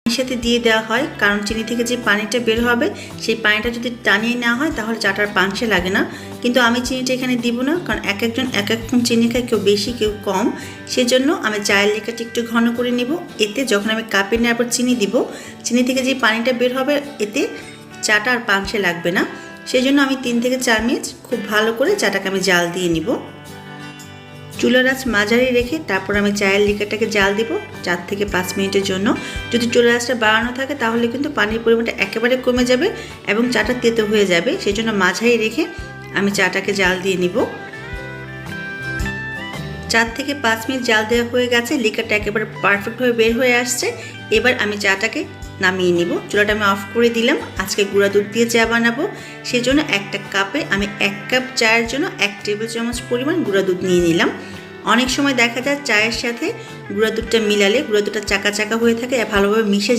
এর সাথে দিয়ে দেওয়া হয়, কারণ চিনি থেকে যে পানিটা বের হবে সেই পানিটা যদি টানিয়ে নেওয়া হয় তাহলে চাটার পাংশে লাগে না। কিন্তু আমি চিনিটা এখানে দিব না, কারণ এক একজন এক এক রকম চিনি খায়, কেউ বেশি কেউ কম। সেজন্য আমি চায়ের লিকারটা একটু ঘন করে নিব। এতে যখন আমি কাপে নেওয়ার পর চিনি দিব, চিনি থেকে যে পানিটা বের হবে এতে চাটা আর পাংশে লাগবে না। সেই জন্য আমি 3 থেকে 4 মিনিট খুব ভালো করে চাটাকে আমি জাল দিয়ে নিব। চুলার আঁচ মাঝারি রেখে তারপর আমি চায়ের লিকারটাকে জাল দিব 4 থেকে 5 মিনিটের জন্য। যদি চুলার আঁচটা বাড়ানো থাকে তাহলে কিন্তু পানির পরিমাণটা একেবারে কমে যাবে এবং চাটা তেতো হয়ে যাবে। সেই জন্য মাঝারি রেখে আমি চাটাকে জাল দিয়ে নিব। 4 থেকে 5 মিনিট জাল দেওয়া হয়ে গেছে, লিকারটা একেবারে পারফেক্টভাবে বের হয়ে আসছে। এবার আমি চাটাকে নামিয়ে নিব। চুলাটা আমি অফ করে দিলাম। আজকে গুঁড়া দুধ দিয়ে চা বানাবো, সেজন্য একটা কাপে আমি 1 কাপ চায়ের জন্য 1 টেবিল চামচ পরিমাণ গুঁড়া দুধ নিয়ে নিলাম। অনেক সময় দেখা যায় চায়ের সাথে গুঁড়া দুধটা মিলালে গুঁড়া দুধটা চাকা চাকা হয়ে থাকে, ভালোভাবে মিশে